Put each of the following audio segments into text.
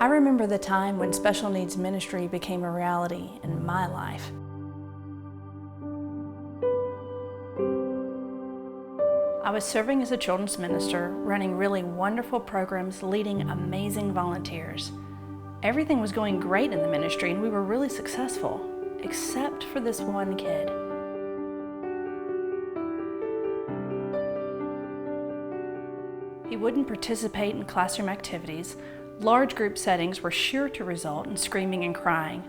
I remember the time when special needs ministry became a reality in my life. I was serving as a children's minister, running really wonderful programs, leading amazing volunteers. Everything was going great in the ministry and we were really successful, except for this one kid. He wouldn't participate in classroom activities. Large group settings were sure to result in screaming and crying.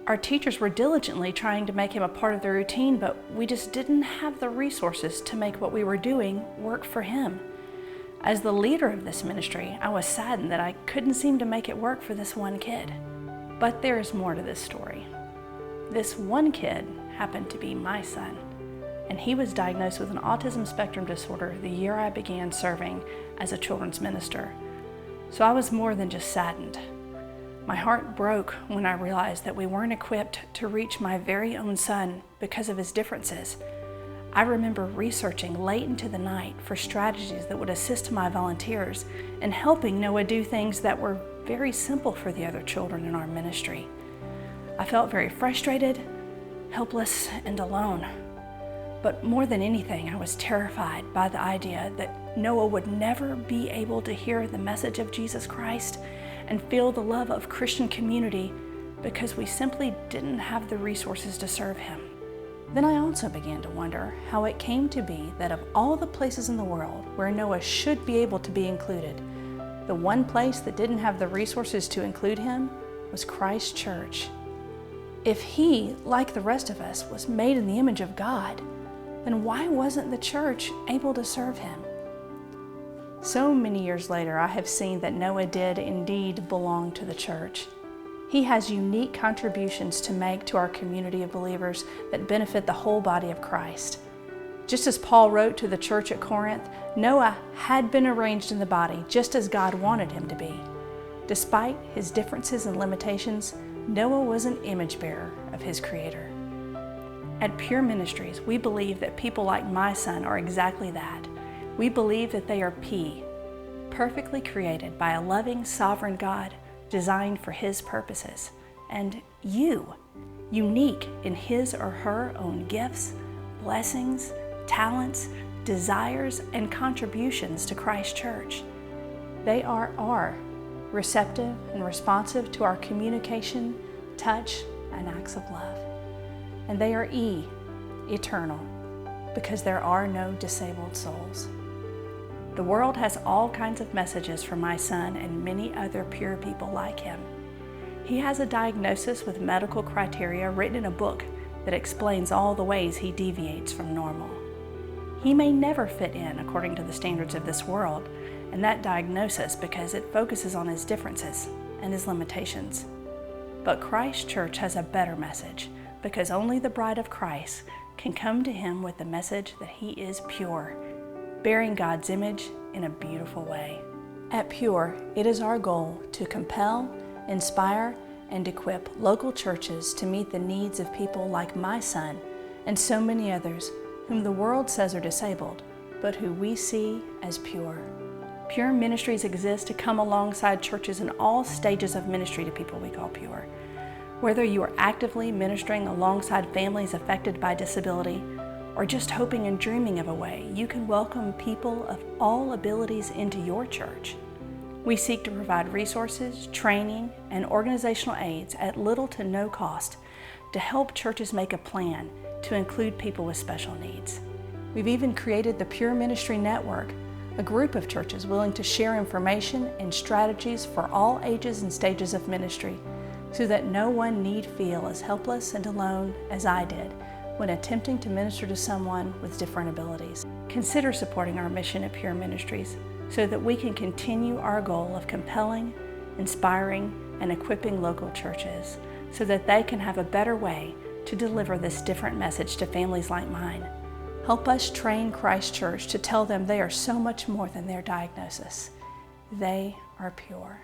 Our teachers were diligently trying to make him a part of the routine, but we just didn't have the resources to make what we were doing work for him. As the leader of this ministry, I was saddened that I couldn't seem to make it work for this one kid. But there is more to this story. This one kid happened to be my son, and he was diagnosed with an autism spectrum disorder the year I began serving as a children's minister. So I was more than just saddened. My heart broke when I realized that we weren't equipped to reach my very own son because of his differences. I remember researching late into the night for strategies that would assist my volunteers in helping Noah do things that were very simple for the other children in our ministry. I felt very frustrated, helpless, and alone. But more than anything, I was terrified by the idea that Noah would never be able to hear the message of Jesus Christ and feel the love of Christian community because we simply didn't have the resources to serve him. Then I also began to wonder how it came to be that of all the places in the world where Noah should be able to be included, the one place that didn't have the resources to include him was Christ Church. If he, like the rest of us, was made in the image of God, then why wasn't the church able to serve him? So many years later, I have seen that Noah did indeed belong to the church. He has unique contributions to make to our community of believers that benefit the whole body of Christ. Just as Paul wrote to the church at Corinth, Noah had been arranged in the body just as God wanted him to be. Despite his differences and limitations, Noah was an image bearer of his Creator. At P.U.R.E. Ministries, we believe that people like my son are exactly that. We believe that they are perfectly created by a loving, sovereign God designed for His purposes, and unique in his or her own gifts, blessings, talents, desires, and contributions to Christ Church. They are receptive and responsive to our communication, touch, and acts of love. And they are eternal, because there are no disabled souls. The world has all kinds of messages for my son and many other P.U.R.E. people like him. He has a diagnosis with medical criteria written in a book that explains all the ways he deviates from normal. He may never fit in according to the standards of this world and that diagnosis because it focuses on his differences and his limitations. But Christ Church has a better message, because only the bride of Christ can come to him with the message that he is pure, bearing God's image in a beautiful way. At P.U.R.E., it is our goal to compel, inspire, and equip local churches to meet the needs of people like my son and so many others whom the world says are disabled, but who we see as pure. P.U.R.E. Ministries exist to come alongside churches in all stages of ministry to people we call P.U.R.E. Whether you are actively ministering alongside families affected by disability, or just hoping and dreaming of a way you can welcome people of all abilities into your church, we seek to provide resources, training, and organizational aids at little to no cost to help churches make a plan to include people with special needs. We've even created the P.U.R.E. Ministry Network, a group of churches willing to share information and strategies for all ages and stages of ministry, so that no one need feel as helpless and alone as I did when attempting to minister to someone with different abilities. Consider supporting our mission at P.U.R.E. Ministries so that we can continue our goal of compelling, inspiring, and equipping local churches so that they can have a better way to deliver this different message to families like mine. Help us train Christ Church to tell them they are so much more than their diagnosis. They are pure.